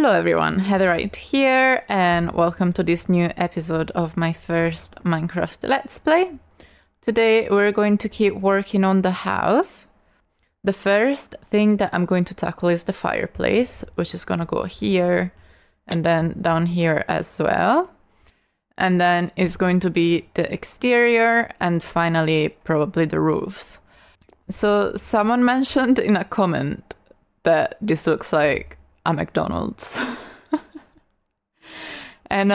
Hello everyone, Heatherite here, and welcome to this new episode of my first Minecraft Let's Play. Today we're going to keep working on the house. The first thing that I'm going to tackle is the fireplace, which is gonna go here and then down here as well. And then it's going to be the exterior and finally probably the roofs. So someone mentioned in a comment that this looks like a McDonald's. And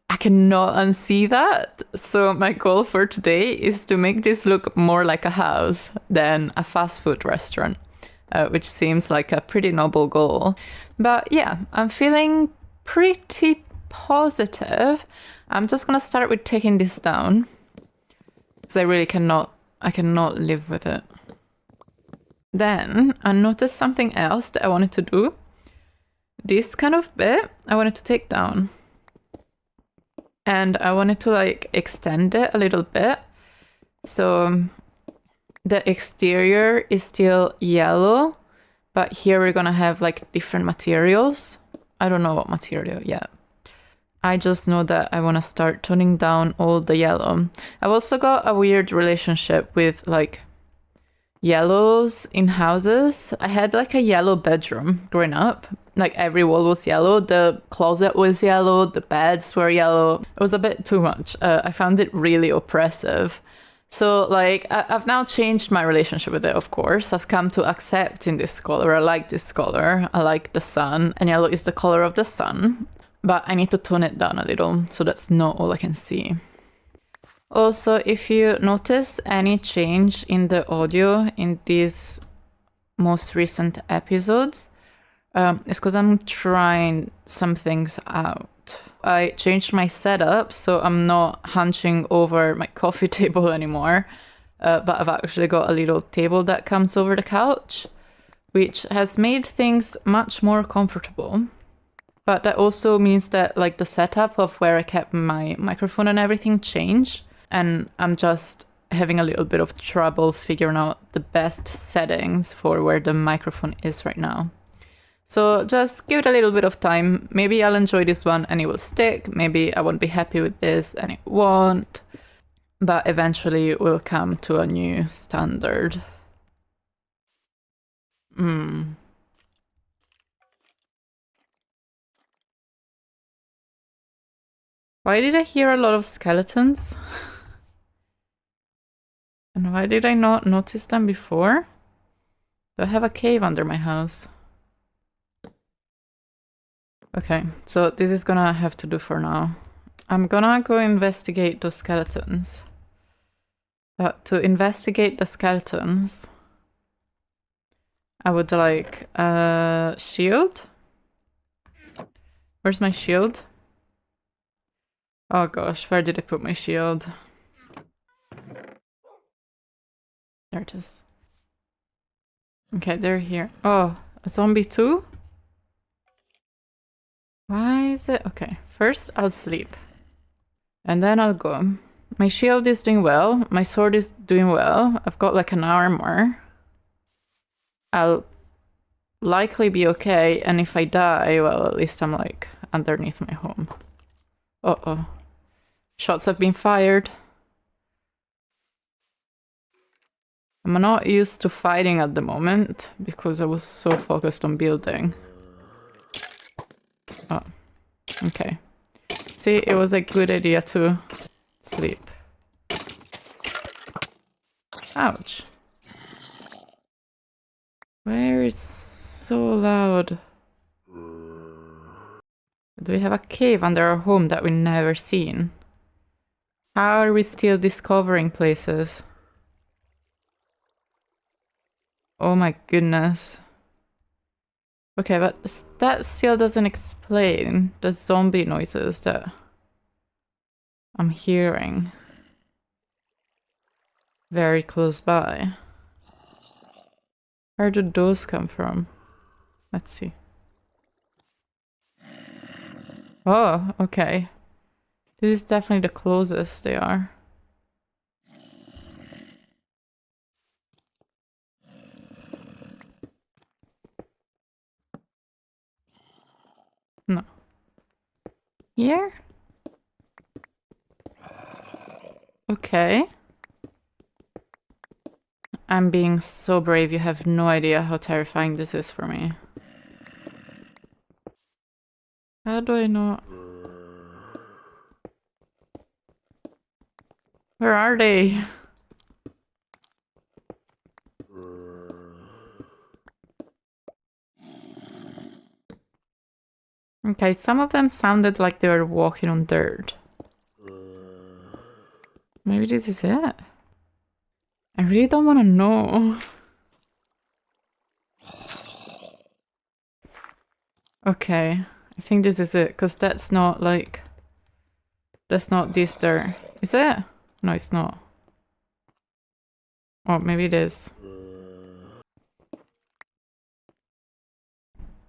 I cannot unsee that. So my goal for today is to make this look more like a house than a fast food restaurant, which seems like a pretty noble goal. But yeah, I'm feeling pretty positive. I'm just gonna start with taking this down because I cannot live with it. Then I noticed something else that I wanted to do. This kind of bit I wanted to take down. And I wanted to like extend it a little bit. So the exterior is still yellow, but here we're gonna have like different materials. I don't know what material yet. I just know that I want to start toning down all the yellow. I've also got a weird relationship with like yellows in houses. I had like a yellow bedroom growing up. Like every wall was yellow, the closet was yellow, the beds were yellow. It was a bit too much. I found it really oppressive. So like I've now changed my relationship with it, of course. I've come to accepting this color. I like this color. I like the sun, and yellow is the color of the sun. But I need to tone it down a little, so that's not all I can see. Also, if you notice any change in the audio in these most recent episodes, it's because I'm trying some things out. I changed my setup, so I'm not hunching over my coffee table anymore, but I've actually got a little table that comes over the couch, which has made things much more comfortable. But that also means that like the setup of where I kept my microphone and everything changed. And I'm just having a little bit of trouble figuring out the best settings for where the microphone is right now. So just give it a little bit of time. Maybe I'll enjoy this one and it will stick. Maybe I won't be happy with this and it won't. But eventually we'll come to a new standard. Why did I hear a lot of skeletons? And why did I not notice them before? Do I have a cave under my house? Okay, so this is gonna have to do for now. I'm gonna go investigate those skeletons. But to investigate the skeletons, I would like a shield. Where's my shield? Oh gosh, where did I put my shield? There it is. Okay, they're here. Oh, a zombie too? Why is it? Okay, first I'll sleep. And then I'll go. My shield is doing well. My sword is doing well. I've got like an armor. I'll likely be okay. And if I die, well, at least I'm like underneath my home. Uh-oh. Shots have been fired. I'm not used to fighting at the moment because I was so focused on building. Oh, okay. See, it was a good idea to sleep. Ouch. Where is so loud? Do we have a cave under our home that we've never seen? How are we still discovering places? Oh my goodness. Okay, but that still doesn't explain the zombie noises that I'm hearing very close by. Where do those come from? Let's see. Oh, okay. This is definitely the closest they are. No. Here? Okay. I'm being so brave, you have no idea how terrifying this is for me. How do I know? Where are they? Okay, some of them sounded like they were walking on dirt. Maybe this is it? I really don't want to know. Okay, I think this is it, because that's not like... That's not this dirt. Is it? No, it's not. Oh, maybe it is.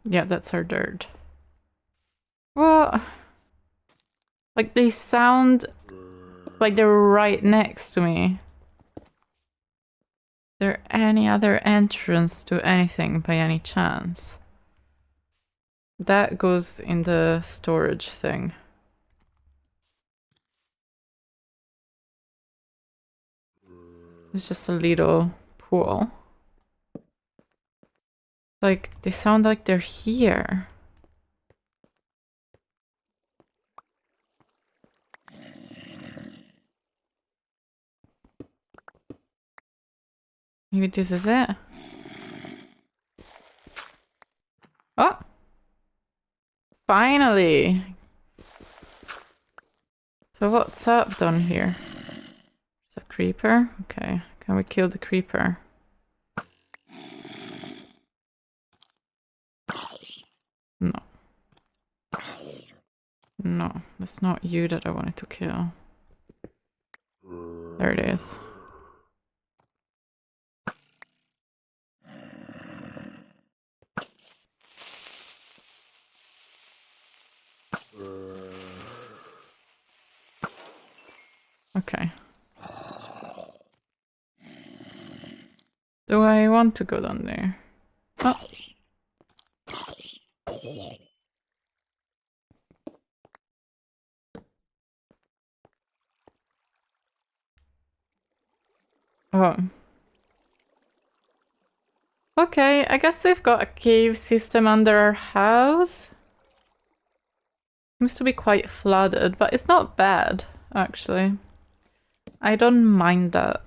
Yeah, that's our dirt. What? Like, they sound like they're right next to me. Is there any other entrance to anything by any chance? That goes in the storage thing. It's just a little pool. Like, they sound like they're here. Maybe this is it? Oh! Finally! So what's up down here? It's a creeper? Okay, can we kill the creeper? No. No, that's not you that I wanted to kill. There it is. Okay. Do I want to go down there? Oh. Oh. Okay, I guess we've got a cave system under our house. Seems to be quite flooded, but it's not bad, actually. I don't mind that.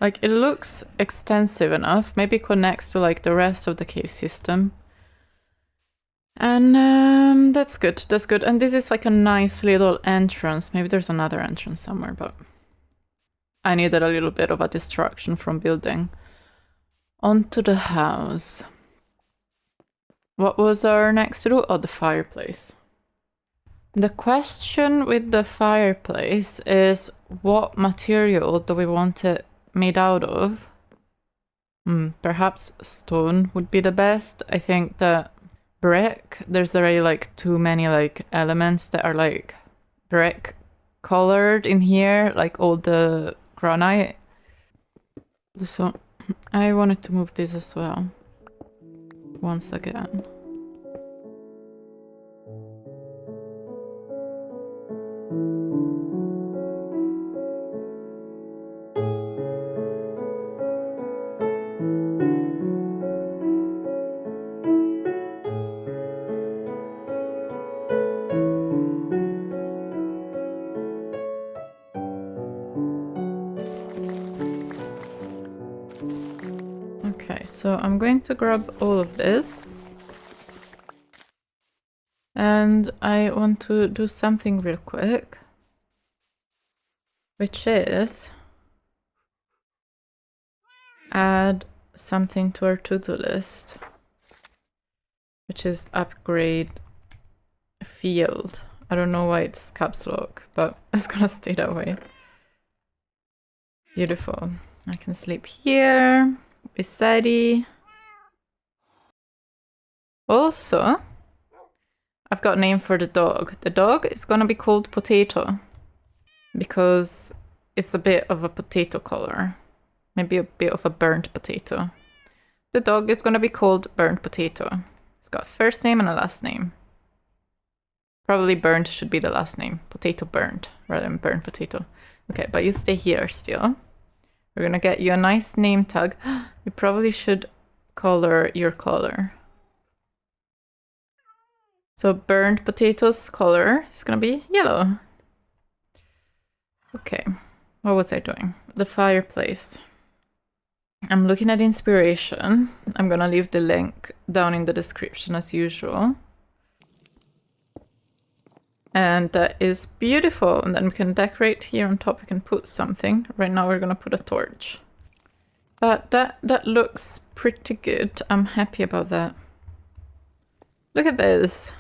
Like, it looks extensive enough. Maybe connects to, like, the rest of the cave system. And, that's good, that's good. And this is, like, a nice little entrance. Maybe there's another entrance somewhere, but... I needed a little bit of a distraction from building. Onto the house. What was our next to do? Oh, the fireplace. The question with the fireplace is what material do we want it made out of? Perhaps stone would be the best. I think that brick, there's already like too many like elements that are like brick colored in here, like all the granite. So I wanted to move this as well. Once again. Okay, so I'm going to grab all of this. And I want to do something real quick. Which is... add something to our to-do list. Which is upgrade field. I don't know why it's caps lock, but it's gonna stay that way. Beautiful. I can sleep here. Beside. Also, I've got a name for the dog. The dog is gonna be called Potato. Because it's a bit of a potato color. Maybe a bit of a burnt potato. The dog is gonna be called Burnt Potato. It's got a first name and a last name. Probably burnt should be the last name. Potato burnt rather than burnt potato. Okay, but you stay here still. We're gonna get you a nice name tag. We probably should color your color. So burnt potatoes color is gonna be yellow. Okay, what was I doing? The fireplace. I'm looking at inspiration. I'm gonna leave the link down in the description as usual. And that is beautiful. And then we can decorate here on top. We can put something. Right now we're gonna put a torch. But that looks pretty good. I'm happy about that. Look at this.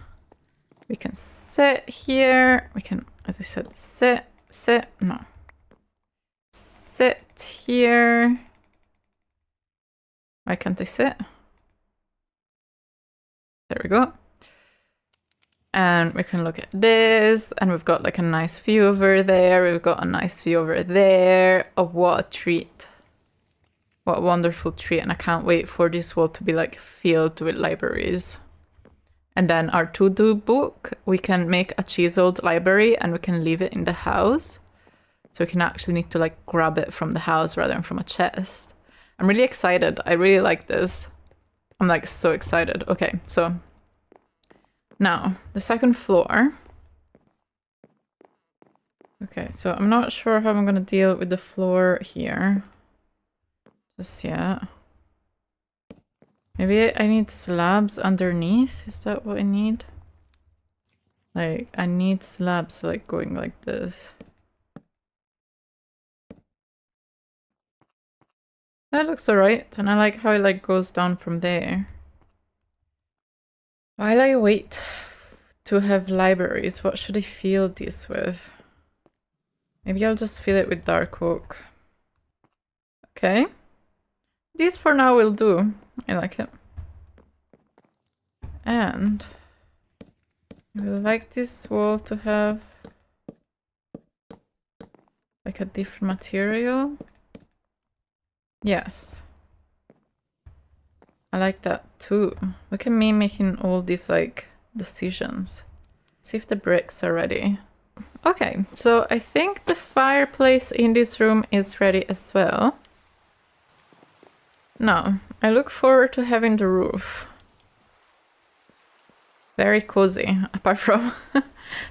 We can sit here. We can, as I said, sit here. Why can't I sit? There we go. And we can look at this, and we've got like a nice view over there. We've got a nice view over there. Oh, what a treat. What a wonderful treat. And I can't wait for this wall to be like filled with libraries. And then our to-do book, we can make a chiseled library and we can leave it in the house. So we can actually need to like grab it from the house rather than from a chest. I'm really excited. I really like this. I'm like so excited. Okay, so now the second floor. Okay, so I'm not sure how I'm gonna deal with the floor here just yet. Maybe I need slabs underneath. Is that what I need? Like, I need slabs like going like this. That looks alright, and I like how it like goes down from there. While I wait to have libraries, what should I fill this with? Maybe I'll just fill it with dark oak. Okay. This for now will do. I like it. And I would like this wall to have like a different material. Yes. I like that too. Look at me making all these like decisions. See if the bricks are ready. Okay, so I think the fireplace in this room is ready as well. Now, I look forward to having the roof. Very cozy, apart from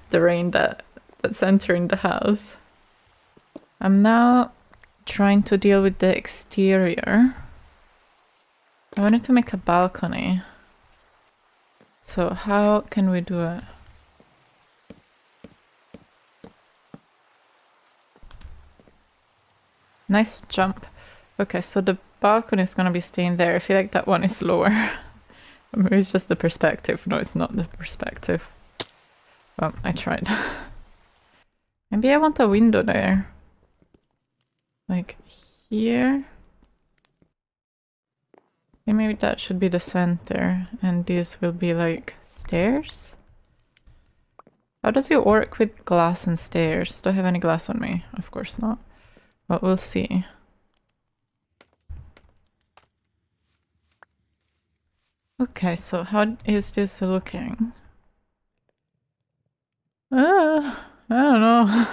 the rain that's entering the house. I'm now trying to deal with the exterior. I wanted to make a balcony. So how can we do it? Nice jump. Okay, so the balcony is gonna be staying there. I feel like that one is lower. Maybe it's just the perspective. No, it's not the perspective. Well, I tried. Maybe I want a window there. Like here. And maybe that should be the center. And this will be like stairs. How does it work with glass and stairs? Do I have any glass on me? Of course not. But we'll see. Okay, so how is this looking? I don't know.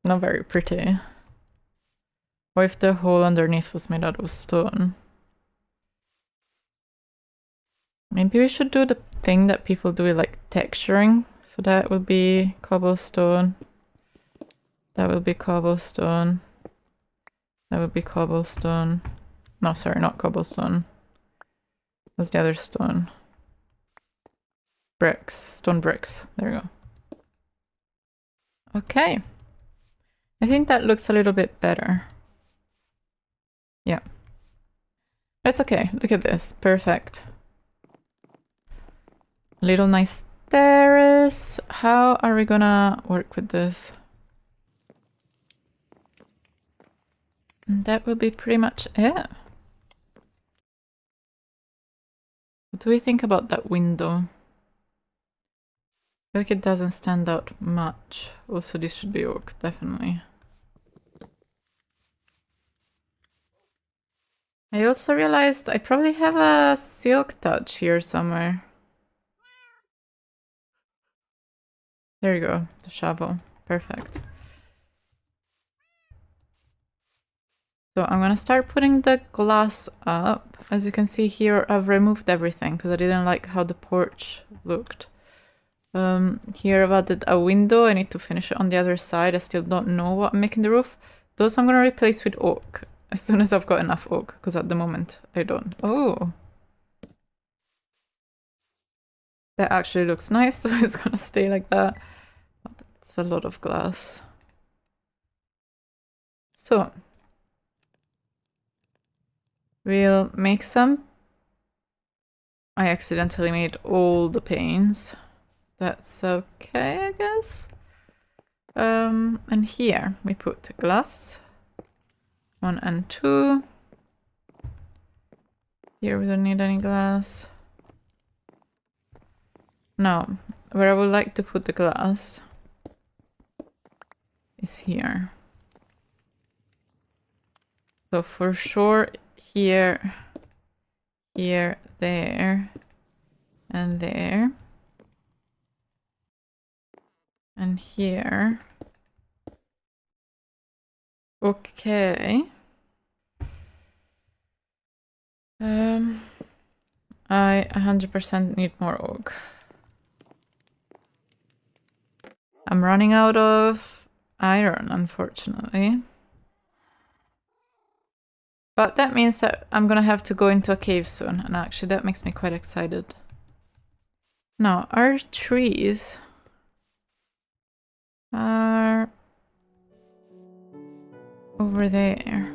Not very pretty. What if the hole underneath was made out of stone? Maybe we should do the thing that people do with like texturing. So that will be cobblestone. That will be cobblestone. That will be cobblestone. No, sorry, not cobblestone. What's the other stone? Bricks. Stone bricks. There we go. Okay. I think that looks a little bit better. Yeah. That's okay. Look at this. Perfect. Little nice terrace. How are we gonna work with this? And that will be pretty much it. What do we think about that window? I feel like it doesn't stand out much. Also, this should be oak, definitely. I also realized I probably have a silk touch here somewhere. There you go, the shovel. Perfect. So I'm gonna start putting the glass up. As you can see here, I've removed everything because I didn't like how the porch looked. Here I've added a window. I need to finish it on the other side. I still don't know what I'm making the roof. Those I'm gonna replace with oak as soon as I've got enough oak, because at the moment I don't. Oh, that actually looks nice, so it's gonna stay like that. It's a lot of glass. So we'll make some. I accidentally made all the panes. That's okay, I guess. And here we put glass 1 and 2. Here we don't need any glass. Now, where I would like to put the glass is here. So for sure here, here, there, and there. And here. Okay. I 100% need more oak. I'm running out of iron, unfortunately. But that means that I'm gonna have to go into a cave soon, and actually that makes me quite excited. Now, our trees are over there.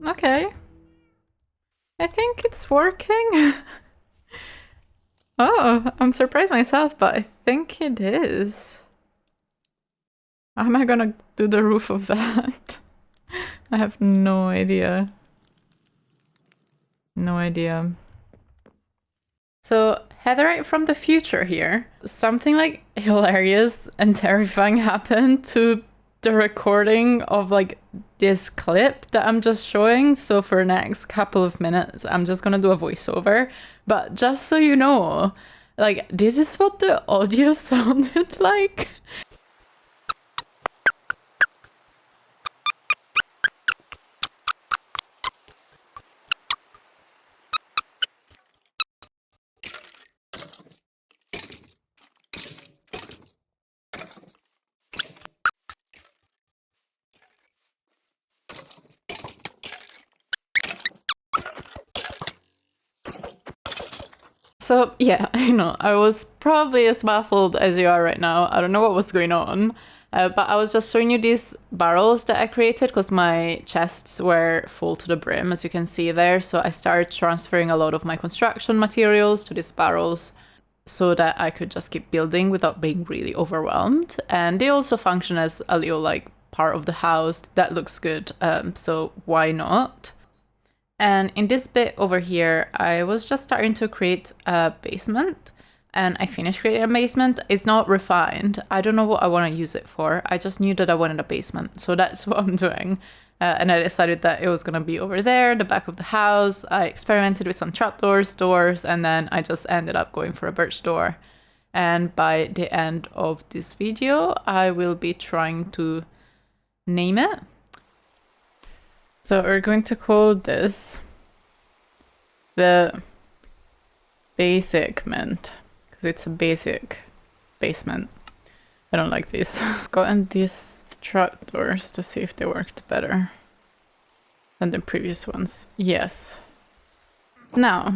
Okay. I think it's working. Oh, I'm surprised myself, but I think it is. How am I gonna do the roof of that? I have no idea. No idea. So, Heatherite from the future here. Something like hilarious and terrifying happened to the recording of like this clip that I'm just showing. So for the next couple of minutes, I'm just gonna do a voiceover. But just so you know, like this is what the audio sounded like. So yeah, I know, I was probably as baffled as you are right now. I don't know what was going on, but I was just showing you these barrels that I created because my chests were full to the brim, as you can see there. So I started transferring a lot of my construction materials to these barrels so that I could just keep building without being really overwhelmed. And they also function as a little like part of the house that looks good, so why not? And in this bit over here, I was just starting to create a basement, and I finished creating a basement. It's not refined. I don't know what I want to use it for. I just knew that I wanted a basement, so that's what I'm doing. And I decided that it was going to be over there, the back of the house. I experimented with some trapdoors, doors, and then I just ended up going for a birch door. And by the end of this video, I will be trying to name it. So we're going to call this the basement, because it's a basic basement. I don't like this. Gotten these trapdoors to see if they worked better than the previous ones. Yes. Now,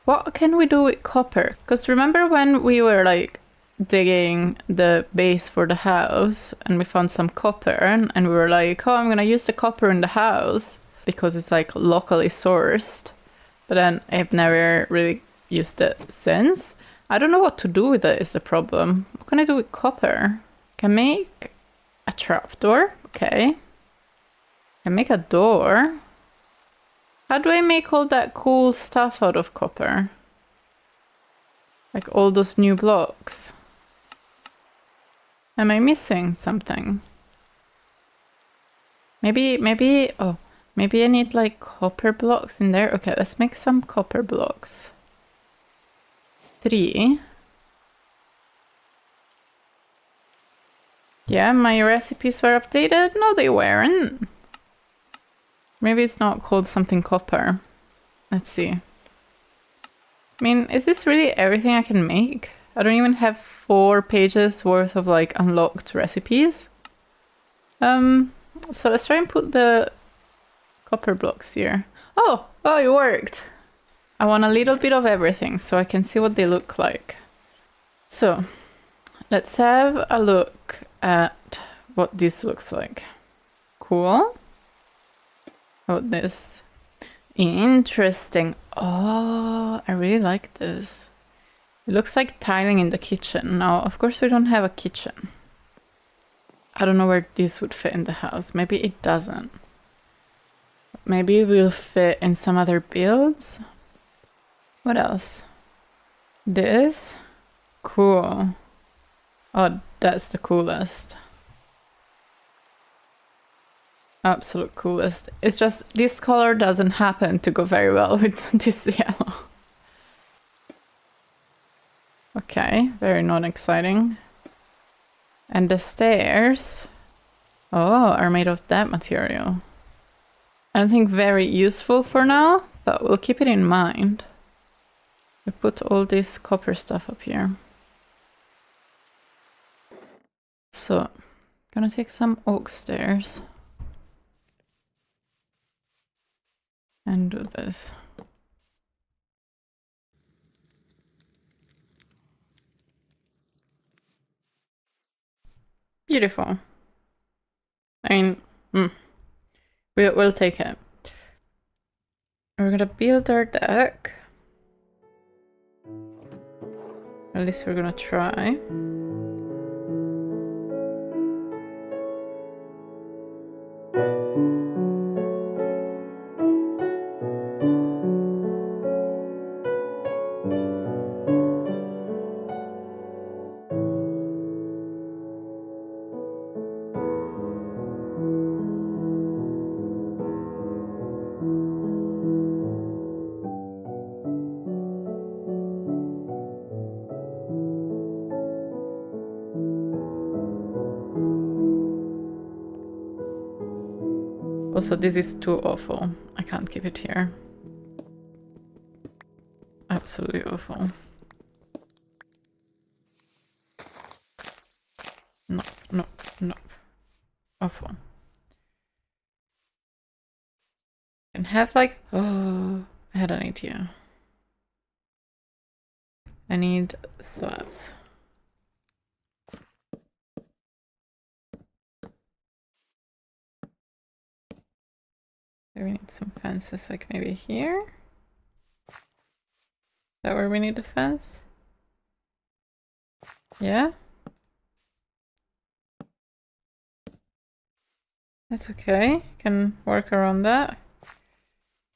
what can we do with copper? Because remember when we were like digging the base for the house and we found some copper and we were like, oh, I'm gonna use the copper in the house because it's like locally sourced. But then I've never really used it since. I don't know what to do with it is the problem. What can I do with copper? Can make a trapdoor. Okay. Can make a door. How do I make all that cool stuff out of copper? Like all those new blocks. Am I missing something? Maybe I need like copper blocks in there. Okay, let's make some copper blocks. 3. Yeah, my recipes were updated. No, they weren't. Maybe it's not called something copper. Let's see. I mean, is this really everything I can make? I don't even have 4 pages worth of like unlocked recipes. So let's try and put the copper blocks here. Oh, it worked. I want a little bit of everything so I can see what they look like. So let's have a look at what this looks like. Cool. How about this? Interesting. Oh, I really like this. It looks like tiling in the kitchen. Now, of course, we don't have a kitchen. I don't know where this would fit in the house. Maybe it doesn't. Maybe it will fit in some other builds. What else? This? Cool. Oh, that's the coolest. Absolute coolest. It's just this color doesn't happen to go very well with this yellow. Okay, very non-exciting. And the stairs, are made of that material. I don't think very useful for now, but we'll keep it in mind. We put all this copper stuff up here. So, gonna take some oak stairs. And do this. Beautiful. I mean, we'll take it. We're gonna build our deck. At least we're gonna try. Also, this is too awful. I can't keep it here. Absolutely awful. No. Awful. And have like... Oh, I had an idea. I need slabs. We need some fences, like maybe here? Is that where we need a fence? Yeah? That's okay, can work around that.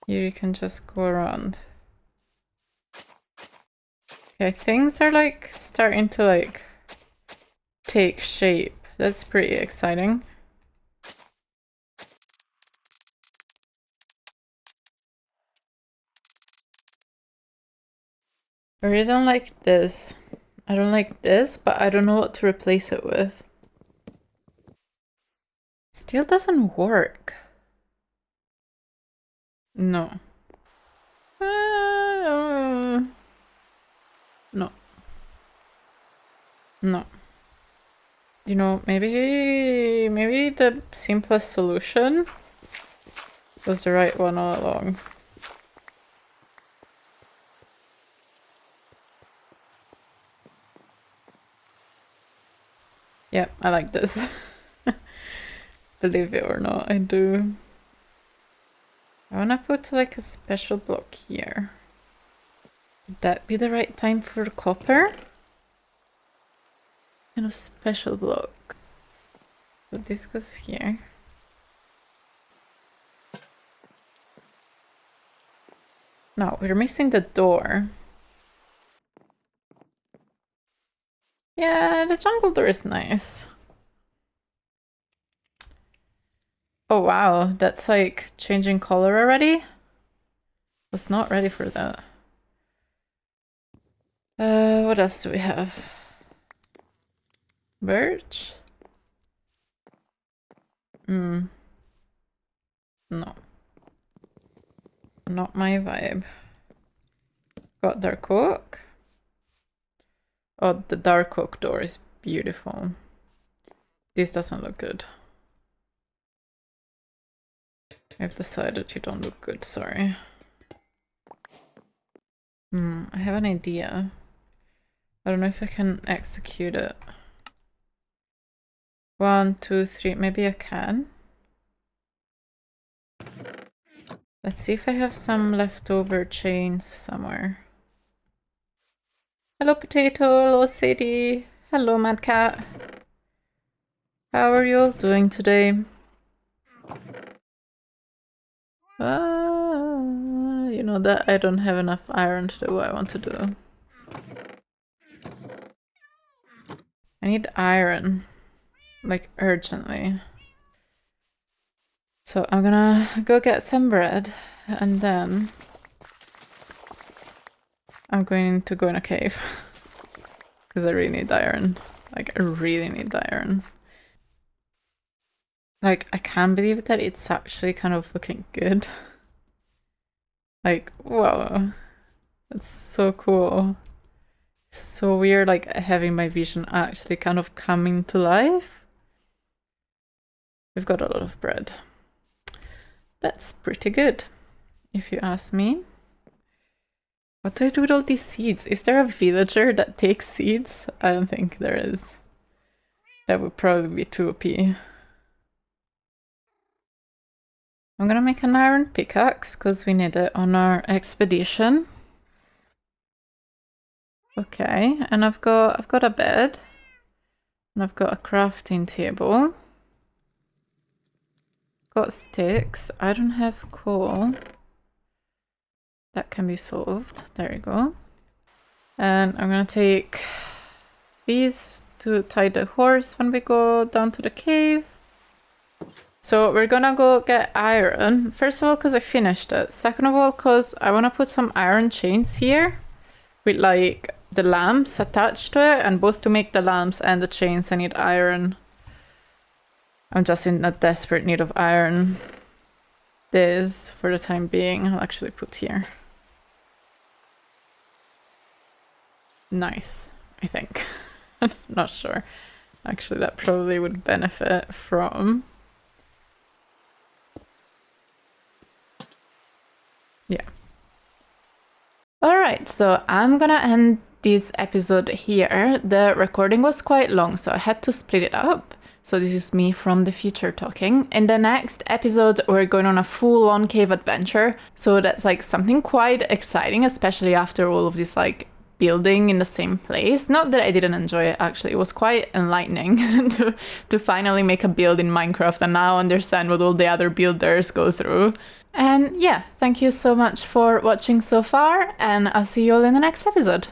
Here you can just go around. Okay, things are like starting to like take shape. That's pretty exciting. I really don't like this. I don't like this, but I don't know what to replace it with. Still doesn't work. No. No. No. You know, maybe the simplest solution was the right one all along. Yep, I like this. Believe it or not, I do. I wanna put like a special block here. Would that be the right time for copper? And a special block. So this goes here. No, we're missing the door. Yeah, the jungle door is nice. Oh wow, that's like changing color already? Was not ready for that. What else do we have? Birch? No. Not my vibe. Got dark oak. Oh, the dark oak door is beautiful. This doesn't look good. I've decided you don't look good, sorry. I have an idea. I don't know if I can execute it. 1, 2, 3, maybe I can. Let's see if I have some leftover chains somewhere. Hello Potato, hello Sadie, hello Mad Cat. How are you all doing today? You know that I don't have enough iron to do what I want to do. I need iron, like urgently. So I'm gonna go get some bread and then I'm going to go in a cave because I really need iron. Like I really need iron. Like I can't believe that it's actually kind of looking good. Like, whoa, that's so cool. So weird, like having my vision actually kind of coming to life. We've got a lot of bread. That's pretty good, if you ask me. What do I do with all these seeds? Is there a villager that takes seeds? I don't think there is. That would probably be too OP. I'm gonna make an iron pickaxe because we need it on our expedition. Okay, and I've got a bed. And I've got a crafting table. Got sticks. I don't have coal. That can be solved. There you go. And I'm gonna take these to tie the horse when we go down to the cave. So we're gonna go get iron. First of all, because I finished it. Second of all, because I want to put some iron chains here with like the lamps attached to it. And both to make the lamps and the chains, I need iron. I'm just in a desperate need of iron. This, for the time being, I'll actually put here. Nice, I think. Not sure. Actually, that probably would benefit from... Yeah. Alright, so I'm gonna end this episode here. The recording was quite long, so I had to split it up. So this is me from the future talking. In the next episode, we're going on a full-on cave adventure. So that's like something quite exciting, especially after all of this like building in the same place. Not that I didn't enjoy it, actually. It was quite enlightening to finally make a build in Minecraft and now understand what all the other builders go through. And yeah, thank you so much for watching so far, and I'll see you all in the next episode.